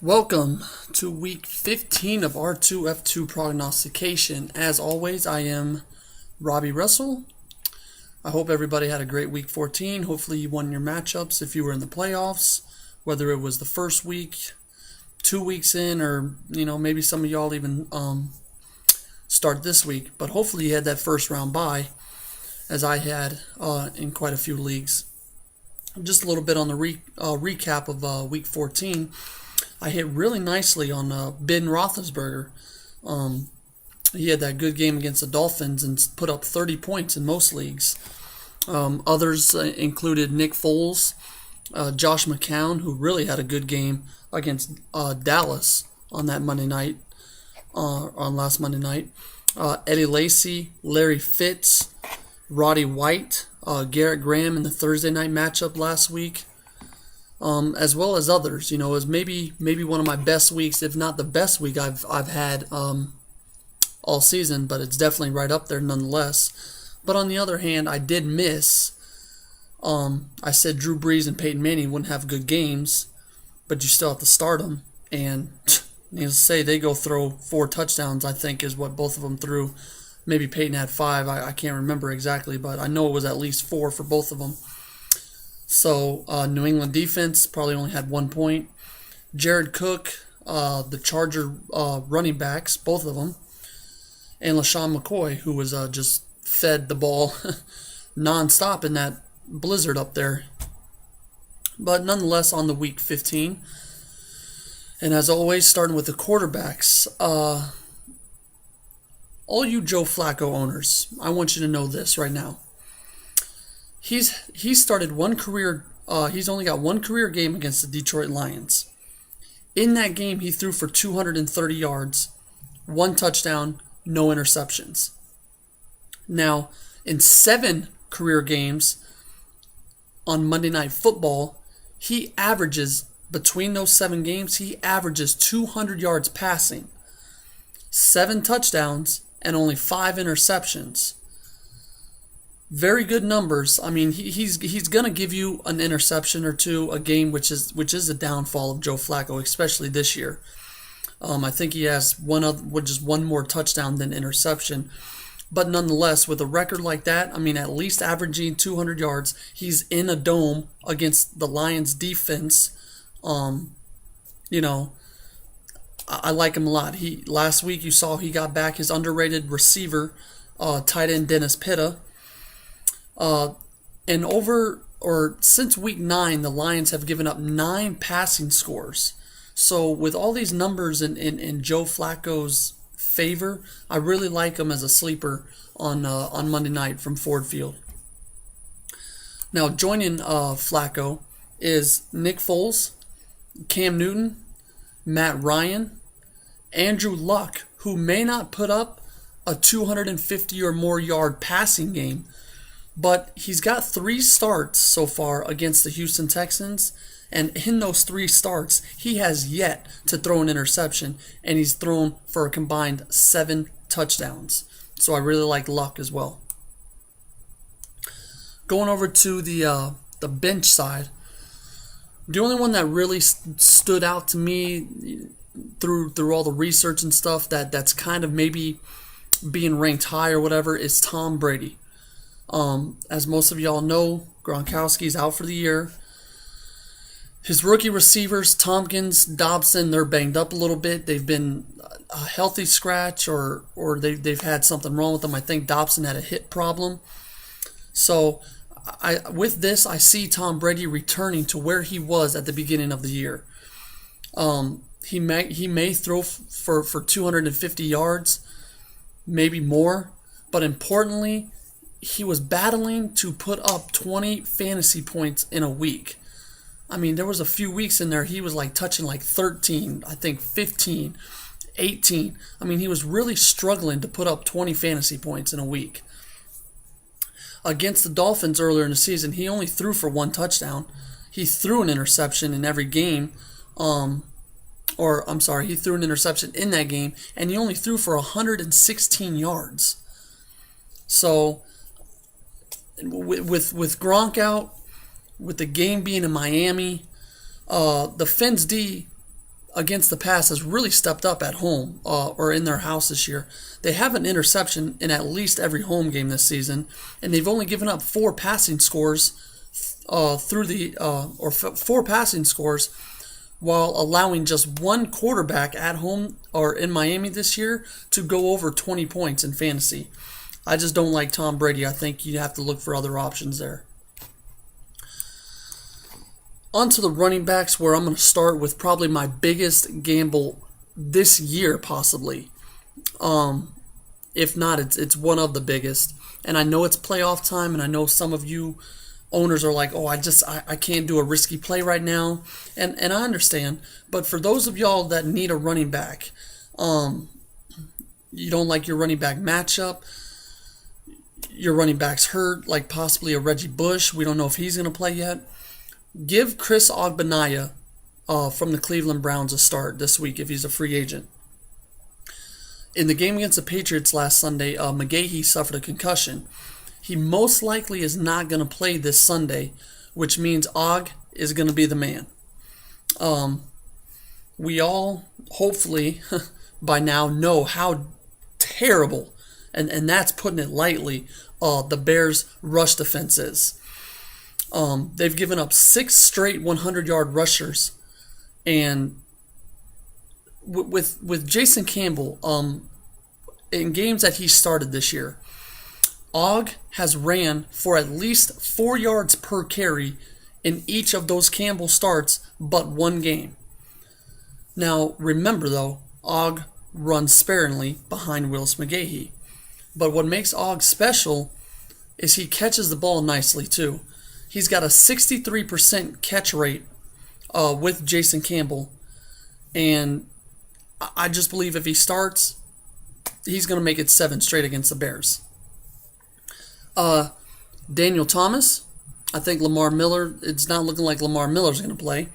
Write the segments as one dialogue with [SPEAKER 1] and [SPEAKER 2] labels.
[SPEAKER 1] Welcome to week 15 of R2 F2 Prognostication. As always, I am Robbie Russell. I hope everybody had a great week 14. Hopefully you won your matchups if you were in the playoffs, whether it was the first week, 2 weeks in, or maybe some of y'all even start this week. But hopefully you had that first round bye, as I had in quite a few leagues. Just a little bit on the recap of week 14. I hit really nicely on Ben Roethlisberger. He had that good game against the Dolphins and put up 30 points in most leagues. Others included Nick Foles, Josh McCown, who really had a good game against Dallas on that Monday night, on last Monday night. Eddie Lacy, Larry Fitz, Roddy White, Garrett Graham in the Thursday night matchup last week. As well as others. It was maybe one of my best weeks, if not the best week I've had all season, but it's definitely right up there nonetheless. But on the other hand, I did miss. I said Drew Brees and Peyton Manning wouldn't have good games, but you still have to start them. And needless to say, they go throw 4 touchdowns, I think, is what both of them threw. Maybe Peyton had 5. I can't remember exactly, but I know it was at least 4 for both of them. So, New England defense probably only had 1 point. Jared Cook, the Charger running backs, both of them, and LaShawn McCoy, who was just fed the ball nonstop in that blizzard up there. But nonetheless, on the week 15, and as always, starting with the quarterbacks, all you Joe Flacco owners, I want you to know this right now. He's started one career. He's only got one career game against the Detroit Lions. In that game, he threw for 230 yards, 1 touchdown, no interceptions. Now, in 7 career games on Monday Night Football, he averages, between those 7 games, he averages 200 yards passing, 7 touchdowns, and only 5 interceptions. Very good numbers. I mean, he's gonna give you an interception or two a game, which is the downfall of Joe Flacco, especially this year. I think he has just one more touchdown than interception, but nonetheless, with a record like that, I mean, at least averaging 200 yards. He's in a dome against the Lions defense. I like him a lot. Last week you saw he got back his underrated receiver, tight end Dennis Pitta. Since week 9, the Lions have given up 9 passing scores. So with all these numbers in Joe Flacco's favor, I really like him as a sleeper on Monday night from Ford Field. Now joining Flacco is Nick Foles, Cam Newton, Matt Ryan, Andrew Luck, who may not put up a 250 or more yard passing game, but he's got 3 starts so far against the Houston Texans, and in those 3 starts, he has yet to throw an interception, and he's thrown for a combined 7 touchdowns. So I really like Luck as well. Going over to the bench side, the only one that really stood out to me through all the research and stuff that's kind of maybe being ranked high or whatever is Tom Brady. As most of y'all know, Gronkowski's out for the year. His rookie receivers, Tompkins, Dobson, they're banged up a little bit. They've been a healthy scratch or they've had something wrong with them. I think Dobson had a hip problem. So with this, I see Tom Brady returning to where he was at the beginning of the year. He may throw for 250 yards, maybe more, but importantly, he was battling to put up 20 fantasy points in a week. I mean, there was a few weeks in there he was like touching like 13, I think 15, 18. I mean, he was really struggling to put up 20 fantasy points in a week. Against the Dolphins earlier in the season, he only threw for 1 touchdown. He threw an interception in every game. He threw an interception in that game, and he only threw for 116 yards. So, with Gronk out, with the game being in Miami, the Fins D against the pass has really stepped up at home or in their house this year. They have an interception in at least every home game this season, and they've only given up four passing scores four passing scores while allowing just one quarterback at home or in Miami this year to go over 20 points in fantasy. I just don't like Tom Brady. I think you have to look for other options there. On to the running backs, where I'm going to start with probably my biggest gamble this year, possibly. If not, it's one of the biggest. And I know it's playoff time, and I know some of you owners are like, oh, I can't do a risky play right now. And I understand. But for those of y'all that need a running back, you don't like your running back matchup, your running back's hurt, like possibly a Reggie Bush. We don't know if he's going to play yet. Give Chris Ogbenaya from the Cleveland Browns a start this week if he's a free agent. In the game against the Patriots last Sunday, McGahee suffered a concussion. He most likely is not going to play this Sunday, which means Og is going to be the man. We all, hopefully, by now know how terrible, and that's putting it lightly, the Bears' rush defense is. They've given up 6 straight 100-yard rushers, and with Jason Campbell, in games that he started this year, Og has ran for at least 4 yards per carry in each of those Campbell starts but one game. Now, remember though, Og runs sparingly behind Willis McGahee. But what makes Og special is he catches the ball nicely too. He's got a 63% catch rate with Jason Campbell. And I just believe if he starts, he's going to make it 7 straight against the Bears. Daniel Thomas, I think Lamar Miller, it's not looking like Lamar Miller's going to play.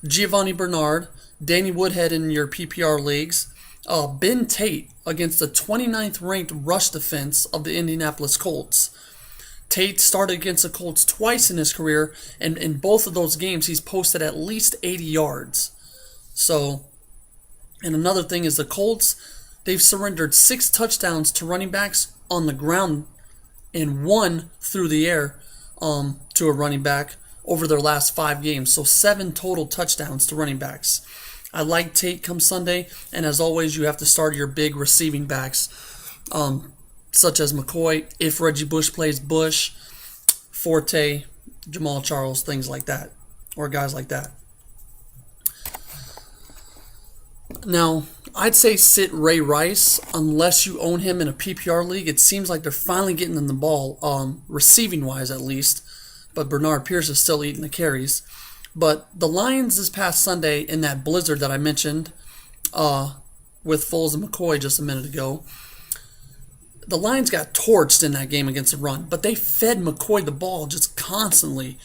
[SPEAKER 1] Giovanni Bernard, Danny Woodhead in your PPR leagues. Ben Tate against the 29th ranked rush defense of the Indianapolis Colts. Tate started against the Colts twice in his career, and in both of those games he's posted at least 80 yards. So, and another thing is the Colts, they've surrendered 6 touchdowns to running backs on the ground and 1 through the air to a running back over their last 5 games. So 7 total touchdowns to running backs. I like Tate come Sunday, and as always, you have to start your big receiving backs, such as McCoy, if Reggie Bush plays Bush, Forte, Jamal Charles, things like that, or guys like that. Now, I'd say sit Ray Rice unless you own him in a PPR league. It seems like they're finally getting them the ball, receiving-wise at least, but Bernard Pierce is still eating the carries. But the Lions this past Sunday in that blizzard that I mentioned with Foles and McCoy just a minute ago, the Lions got torched in that game against the run, but they fed McCoy the ball just constantly.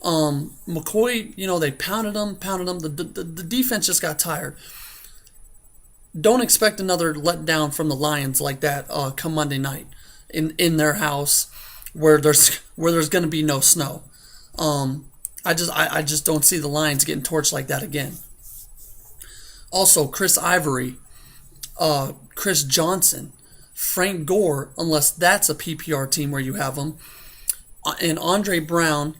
[SPEAKER 1] McCoy, they pounded him. The defense just got tired. Don't expect another letdown from the Lions like that come Monday night in their house where there's going to be no snow. I just don't see the Lions getting torched like that again. Also, Chris Ivory, Chris Johnson, Frank Gore, unless that's a PPR team where you have them, and Andre Brown.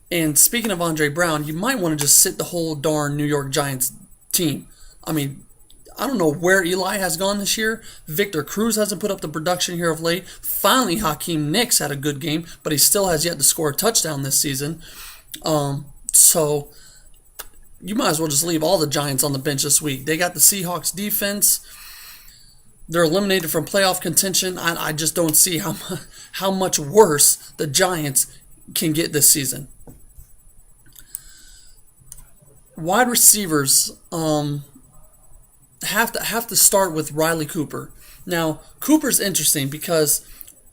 [SPEAKER 1] And speaking of Andre Brown, you might want to just sit the whole darn New York Giants team. I mean, I don't know where Eli has gone this year. Victor Cruz hasn't put up the production here of late. Finally, Hakeem Nicks had a good game, but he still has yet to score a touchdown this season. So you might as well just leave all the Giants on the bench this week. They got the Seahawks defense. They're eliminated from playoff contention. I just don't see how much worse the Giants can get this season. Wide receivers have to start with Riley Cooper. Now, Cooper's interesting because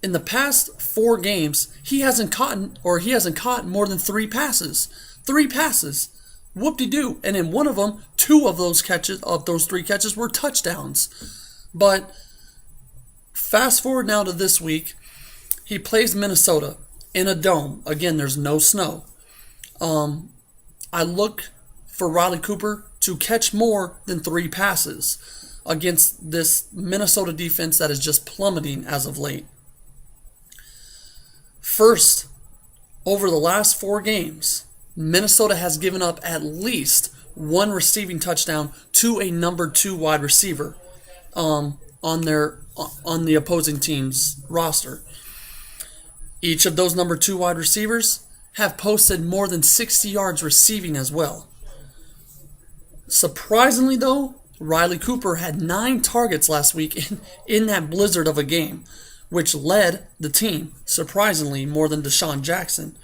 [SPEAKER 1] in the past 4 games, he hasn't caught more than 3 passes. 3 passes. Whoop-de-doo. And in one of them, 2 of those 3 catches were touchdowns. But fast forward now to this week, he plays Minnesota in a dome. Again, there's no snow. I look for Riley Cooper to catch more than 3 passes against this Minnesota defense that is just plummeting as of late. First, over the last 4 games, Minnesota has given up at least 1 receiving touchdown to a number 2 wide receiver on the opposing team's roster. Each of those number 2 wide receivers have posted more than 60 yards receiving as well. Surprisingly, though, Riley Cooper had 9 targets last week in that blizzard of a game, which led the team, surprisingly, more than Deshaun Jackson.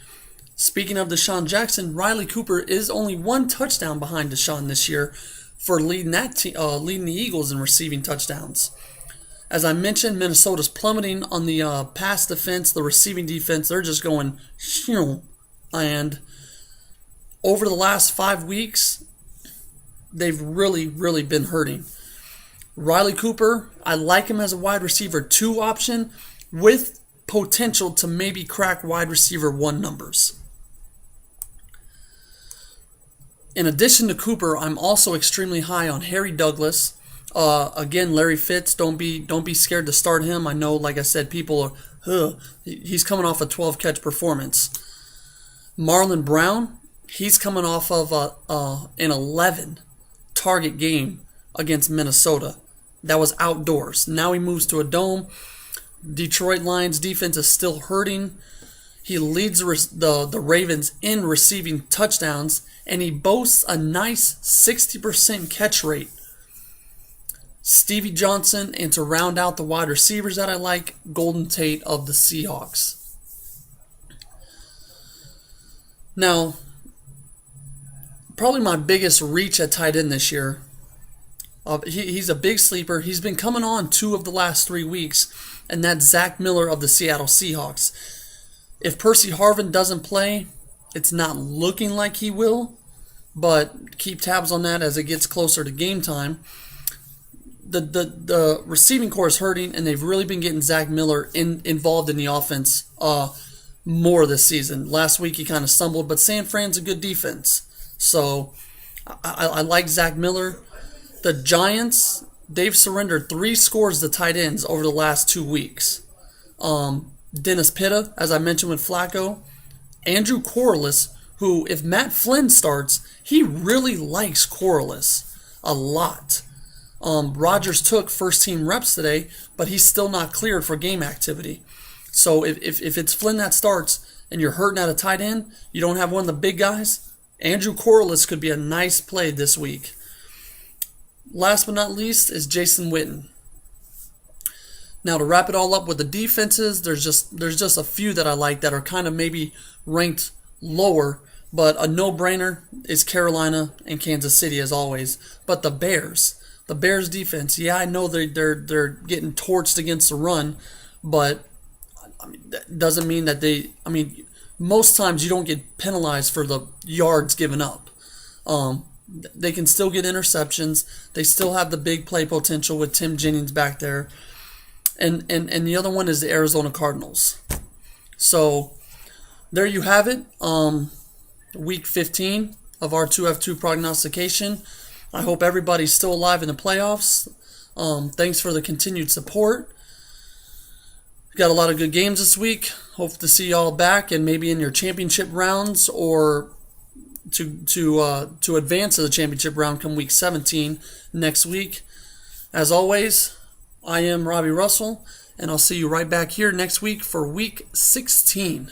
[SPEAKER 1] Speaking of Deshaun Jackson, Riley Cooper is only 1 touchdown behind Deshaun this year for leading the Eagles in receiving touchdowns. As I mentioned, Minnesota's plummeting on the pass defense, the receiving defense. They're just going, and over the last 5 weeks, they've really, really been hurting. Riley Cooper, I like him as a wide receiver 2 option with potential to maybe crack wide receiver 1 numbers. In addition to Cooper, I'm also extremely high on Harry Douglas. Again, Larry Fitz, don't be scared to start him. I know, like I said, people are, he's coming off a 12-catch performance. Marlon Brown, he's coming off of an 11-target game against Minnesota. That was outdoors. Now he moves to a dome. Detroit Lions defense is still hurting. He leads the Ravens in receiving touchdowns, and he boasts a nice 60% catch rate. Stevie Johnson, and to round out the wide receivers that I like, Golden Tate of the Seahawks. Now, probably my biggest reach at tight end this year. He's a big sleeper. He's been coming on 2 of the last 3 weeks, and that's Zach Miller of the Seattle Seahawks. If Percy Harvin doesn't play, it's not looking like he will, but keep tabs on that as it gets closer to game time. The receiving core is hurting, and they've really been getting Zach Miller involved in the offense more this season. Last week he kind of stumbled, but San Fran's a good defense. So I like Zach Miller. The Giants, they've surrendered 3 scores to tight ends over the last 2 weeks. Dennis Pitta, as I mentioned with Flacco. Andrew Corliss, who, if Matt Flynn starts, he really likes Corliss a lot. Rodgers took first-team reps today, but he's still not cleared for game activity. So if it's Flynn that starts and you're hurting at a tight end, you don't have one of the big guys, Andrew Corliss could be a nice play this week. Last but not least is Jason Witten. Now, to wrap it all up with the defenses, there's just a few that I like that are kind of maybe ranked lower, but a no-brainer is Carolina and Kansas City as always. But the Bears defense, yeah, I know they're getting torched against the run, but that doesn't mean that most times you don't get penalized for the yards given up. They can still get interceptions. They still have the big play potential with Tim Jennings back there. And the other one is the Arizona Cardinals. So there you have it. Week 15 of our F2 Prognostication. I hope everybody's still alive in the playoffs. Thanks for the continued support. We got a lot of good games this week. Hope to see y'all back and maybe in your championship rounds or to advance to the championship round come week 17 next week. As always, I am Robbie Russell, and I'll see you right back here next week for week 16.